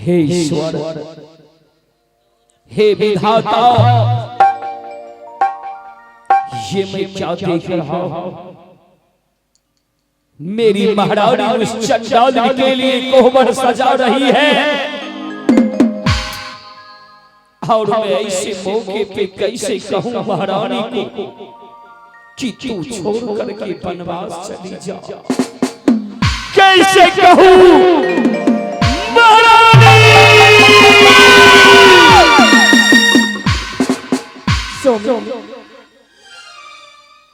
हे ईश्वर, हे विधाता, ये मैं क्या देख रहा हूं? मेरी महारानी उस चंडाल के लिए कोहबर सजा रही है और मैं ऐसे मौके पे कैसे कहूं महारानी को कि तू छोड़ करके वनवास चली जा? कैसे कहूं महारानी?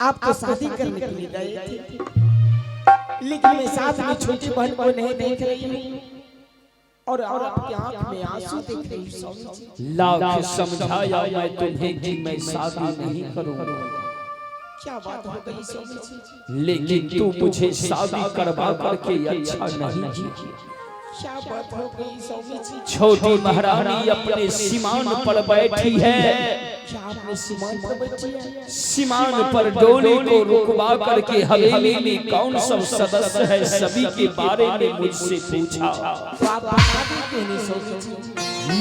आप तो शादी करने के लिए गए थे, लेकिन मैं साथ में छोटी बहन को नहीं देख रही हूँ और आपकी आंख में आंसू देख रही हूँ। लाख समझाया मैं तुम्हें कि मैं शादी नहीं करूंगा, क्या बात हो गई स्वामी जी? लेकिन तू मुझे शादी करवा करके अच्छा नहीं किया। क्या बात हो गई स्वामी जी? छोटी महारानी अपने सीमान पर बैठी है। क्या आपने सीमान पर बैठी है? सीमान पर डोली को रुकवा करके हवेली में कौन सब सदस्य है सभी के बारे में मुझसे पूछा। तो आप बता देते हैं स्वामी जी?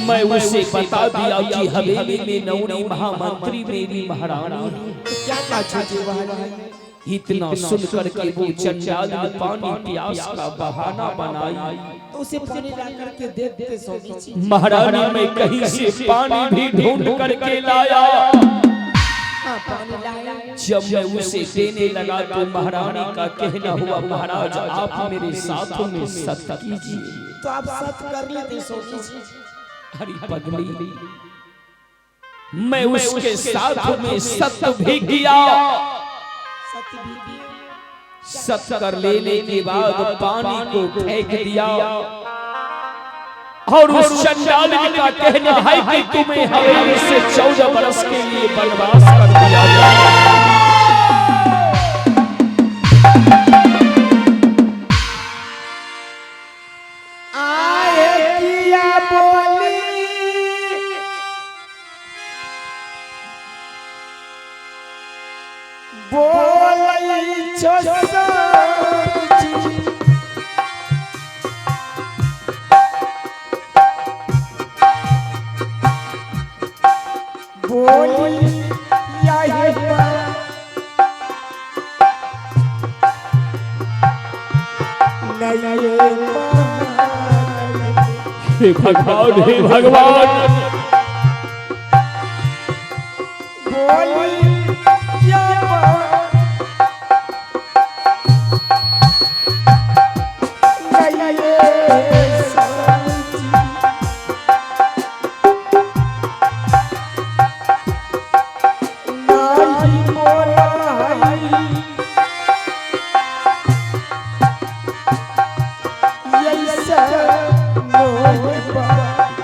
मैं उसे बता दिया कि हवेली में नौनी महामंत्री मेरी महारानी है। क्या कहा छोटी बहन? इतना सुन करके वो चंडाल ने पानी प्यास का बहाना बनाई, तो उसे पानी ला करके दे देते स्वामी जी। महारानी मैं कहीं से पानी भी ढूंढ करके लाया। हाँ, पानी लाया। जब मैं उसे देने लगा तो महारानी का कहना हुआ, महाराज आप मेरे साथों में सत्य कीजिए। तो आप सत्य कर लेते स्वामी जी? हरी पगली, मैं उसके साथ में सत्य भी किया। सत्य भी किया। सत्य कर लेने के बाद पानी को फेंक दिया और उस चंडाल का कहना है कि तुम्हें हवेली से 14 बरस के लिए वनवास कर दिया जाए। हे भगवान, हे भगवान,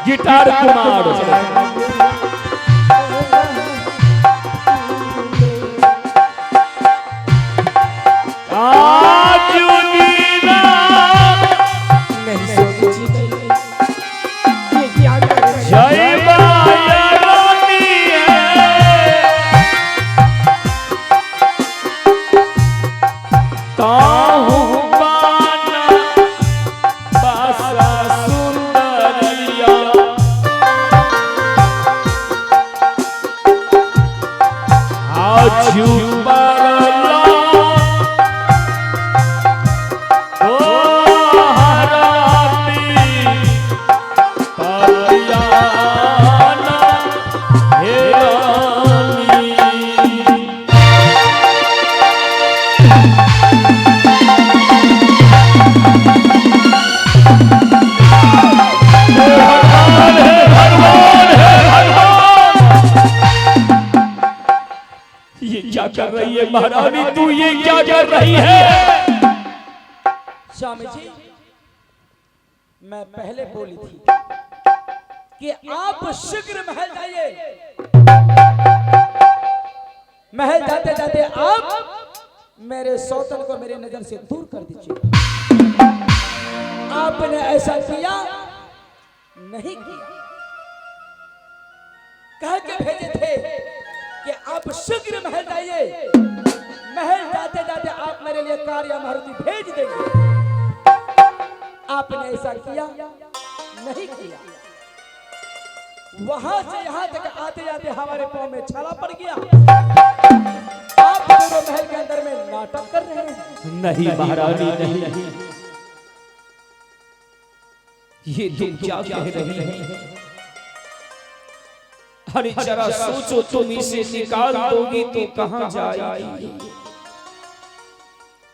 गिटार कुमार कर रही है महारानी? तू ये क्या कर रही है? स्वामी जी, मैं पहले बोली थी कि आप शीघ्र महल जाइए। महल जाते जाते आप मेरे सौतन को मेरी नजर से दूर कर दीजिए। आपने ऐसा किया नहीं किया, कह के भेजे थे कि आप शीघ्र महल जाइए। महल जाते जाते आप मेरे लिए कार्य मारुति भेज देंगे। आपने ऐसा किया नहीं किया। वहां से यहाँ तक आते आते हमारे पाँव में छाला पड़ गया। आप दोनों महल के अंदर में नाटक कर रहे हैं। नहीं महारानी नहीं, ये तुम क्या कह रही है? अरे जरा सोचो, तुम इसे निकाल दोगी तो कहां जाएगी?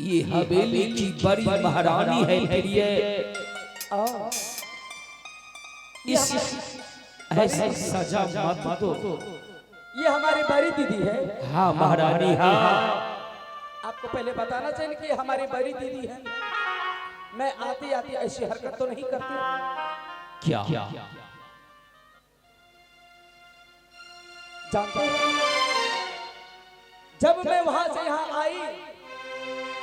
ये हवेली की बड़ी महारानी है, फिर ये इस ऐसी सजा मत दो। ये हमारी बड़ी दीदी है। हाँ महारानी, हाँ। आपको पहले बताना चाहिए कि हमारी बड़ी दीदी है। मैं आती आती ऐसी हरकत तो नहीं करती। क्या जानते हैं, जब मैं वहां से यहाँ आई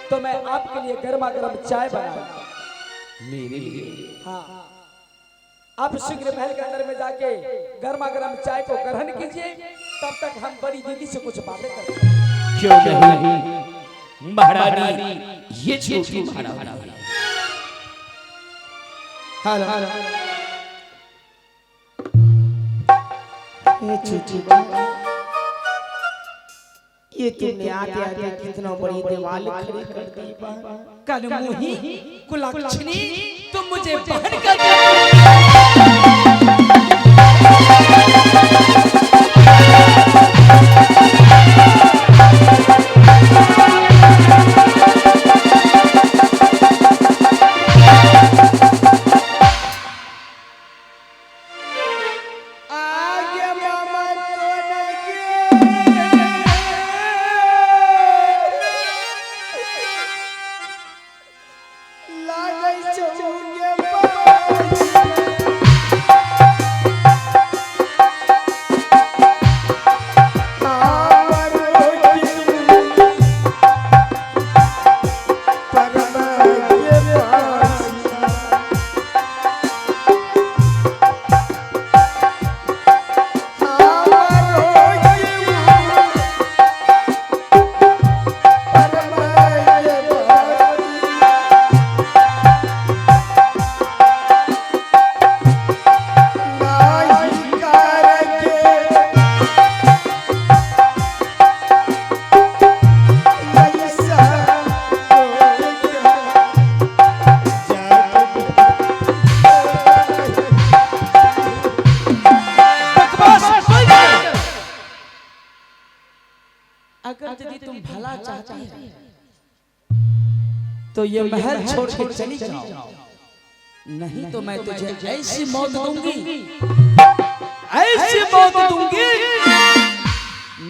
तो मैं आपके लिए गर्मा गर्म चाय बनाया मेरे लिए? हाँ, आप शीघ्र महल के अंदर में जाके गर्मा गर्म चाय को ग्रहण कीजिए। तब तक हम बड़ी दीदी से कुछ बातें करते हैं। क्यों नहीं महारानी, ये छोटी महारानी। हेलो ये छोटी बात, ये तुमने आते आते कितना बड़ी दीवार खड़ी कर दी। कलमुही कुलक्षणी, तुम मुझे बहन कर तो ये महल छोड़ के चली जाओ, नहीं तो मैं तुझे ऐसी मौत दूंगी, ऐसी मौत दूंगी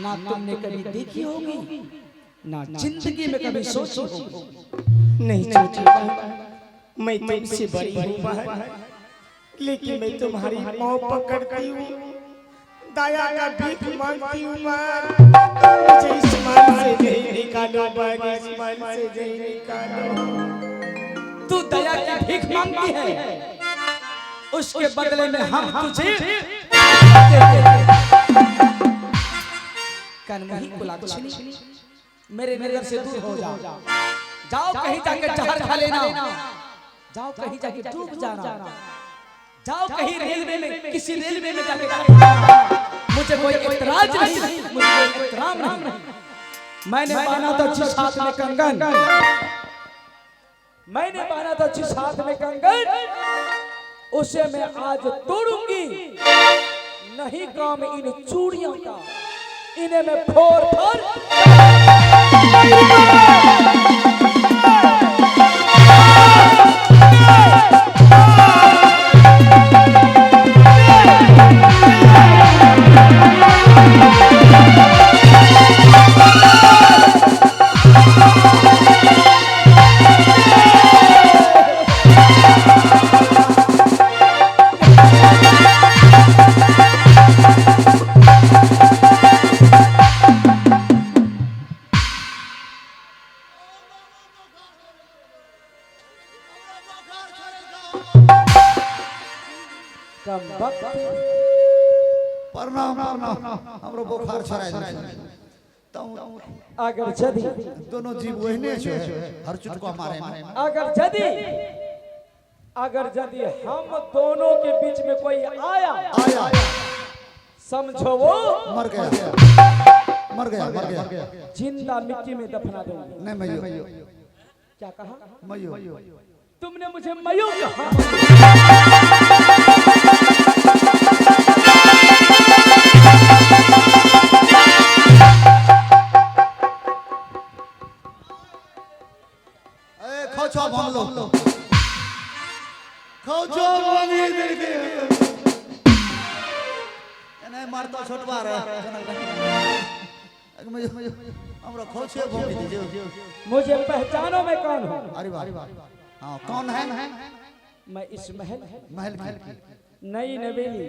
ना तुमने कभी देखी होगी, ना जिंदगी में कभी सोची होगी। नहीं सोची, मैं तुमसे बड़ी हूँ, लेकिन मैं तुम्हारी पाँव पकड़ती हूँ, दया का भीख मांगती हूँ। मुझे इस मन से नहीं निकालो, इस मन से नहीं निकालो। तू दया की भीख मांगती है, उसके बदले में हम तुझे कनमुही कुलक्षणी, मेरे नजर से दूर हो जाओ। जाओ कहीं जाके जहर खा लेना, जाओ कहीं जाके डूब जाना, जाओ कहीं रेलवे में, किसी रेलवे में जाके। मुझे कोई एतराज नहीं, मुझे कोई एहतराम नहीं। मैंने बांधा था जिस हाथ में कंगन, मैंने बांधा था जिस हाथ में कंगन, उसे मैं आज तोड़ूंगी। नहीं काम इन चूड़ियों का, इन्हें मैं फोड़ फोड़ हमरो बुखार छराय अगर जदी दोनों जीव वहने छे हर चुटको मारे अगर जदी अगर यदि हम दोनों के बीच में कोई आया समझो वो मर गया मर गया मर गया जिंदा मिट्टी में दफना दूंगी। नहीं मयो क्या कहा? मयो तुमने मुझे मयो कहा। खोचो हम लोग खोचो भांगी दिल के नहीं मारता छोटवा रे हमरा खोचे भांगी दीजिए। मुझे पहचानो मैं कौन हूँ? अरे वाह हां कौन है? मैं इस महल की नई नवेली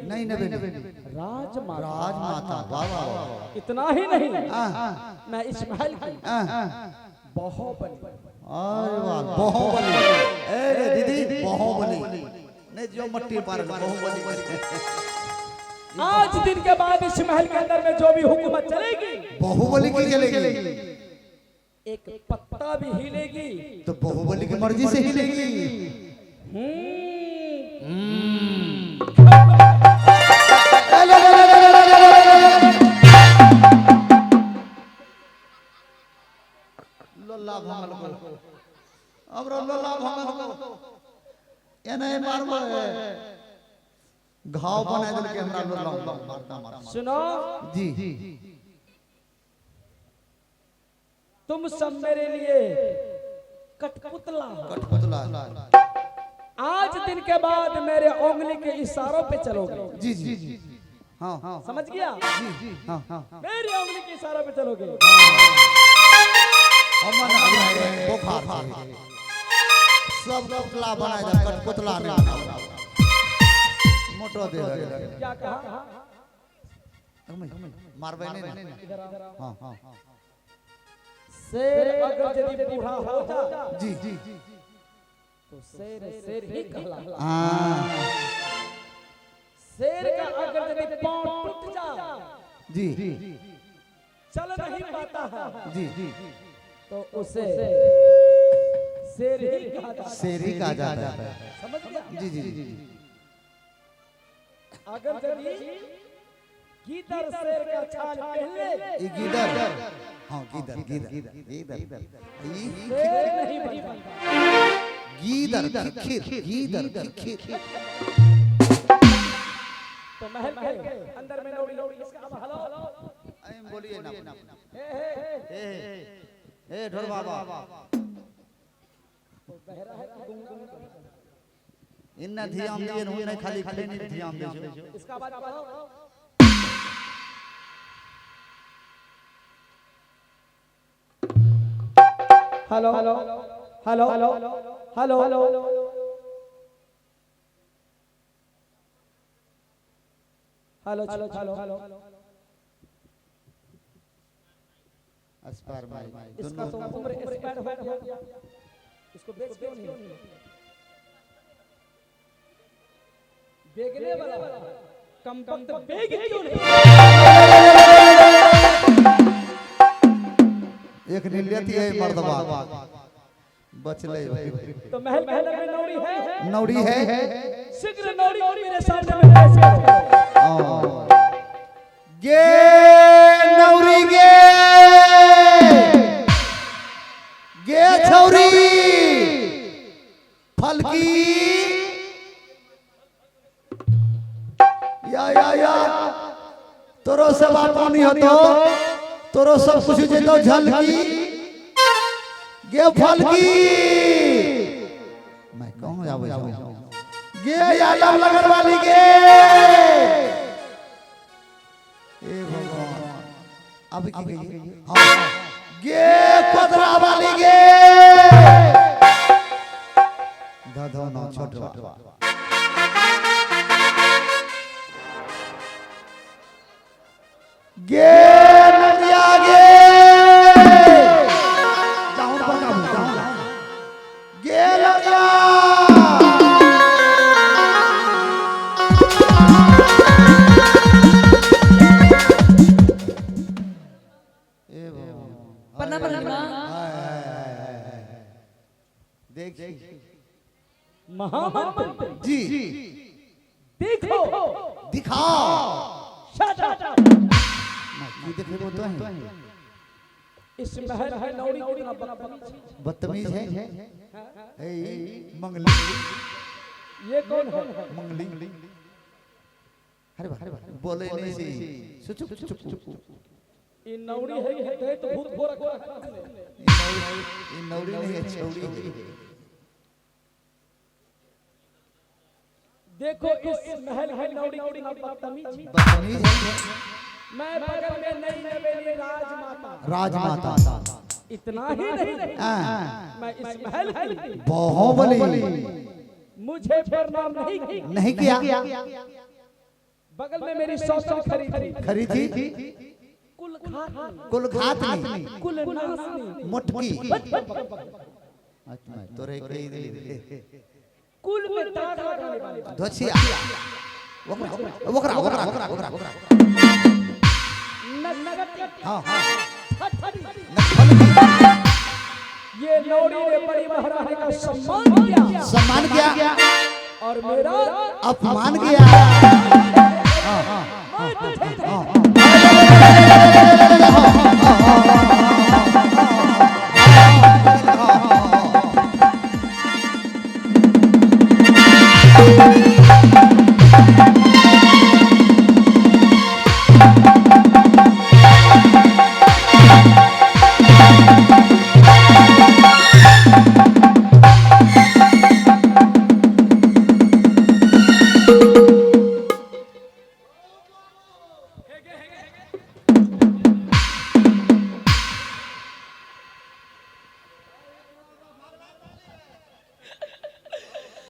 राजमाता वाह वाह। इतना ही नहीं, मैं इस महल की बाहुबली। अरे वाह बाहुबली। ए दीदी बाहुबली नहीं जो मट्टी पार बाहुबली। आज दिन के बाद इस महल के अंदर में जो भी हुकूमत चलेगी बाहुबली की चलेगी। एक पत्ता भी हिलेगी तो बाहुबली की मर्जी से हिलेगी। लोला भंगल को हमरा लोला भंगल को एने मारबो घाव बना देल के हमरा लोला मारता। सुनो जी तुम सब मेरे लिए कठपुतला हो। कठपुतला आज दिन के बाद मेरे उंगली के इशारों पे चलोगे। जी जी हां हां समझ गया? जी हां हां मेरी उंगली के इशारों पे चलोगे। अमन अभी बुखार सब पुतला बनाए दे कठपुतला ने मोटो दे दे। क्या कहा? मारबे नहीं। हां हां शेर अगर यदि बूढ़ा हो जा जी तो शेर ही कहलाता। हां शेर का अगर यदि पांव टूट जा जी चल नहीं पाता है जी तो उसे शेर ही कहा जाता है। शेर ही कहा जाता है। समझ गया? जी अगर यदि गीदड़ शेर का छाल पहन ले ये गीदड़ हां गीदड़ शेर नहीं बनता। गीदड़ खिर तो महल के अंदर में नौड़ी इसका अब हेलो एम बोलिए ना हे ढोल बाबा बहरा है कि गुंगुन इन्ना ध्यान दिए नहीं खाली खाली नहीं ध्यान दे इसका बात बताओ। Hello hello hello hello hello hello hello अस्पार भाई इसका तो उम्र एक्सपायर हो गया। इसको बेच क्यों नहीं? बेचने वाला कम तो बेच क्यों नहीं? एक नीलियती है मर्दबा बचले तो महल में नौड़ी है शीघ्र नौड़ी मेरे सामने में पेश करो। गे नौरी गे छौरी फलकी या तोरो से बात नहीं होतो तोरो सब कुछ जेतो झलकी गे फलकी मैं कहूं जाबे गे यादव लगन वाली गे ए भगवान अब की गई हां गे पदरा वाली गे दादा ना छोटवा गे नदिया गे जाऊं गे नदिया महामंत्री जी देखो दिखाओ शट अप की देखे वो तो है इस महल है नौरी कितना बदतमीज है ए मंगली ये कौन है मंगली अरे वाह बोले नहीं सी चुप चुप चुप ये नौरी है तो भूत भोरा को ये नौरी नहीं है छौरी है देखो इस महल है नौरी कितना बदतमीज बदतमीज है मैं बगल में नहीं नवेली राजमाता इतना ही नहीं मैं इस महल की बाहुबली मुझे प्रणाम नहीं किया बगल में मेरी सौसर खरीदी कुल खातनी कुल नासनी मुटकी अच्छा तोरे कई दिले कुल में दाग लगाने वाले धोसिया वकरा हाँ ये नौरी ने बड़ी महारानी का सम्मान किया सम्मान किया और मेरा अपमान किया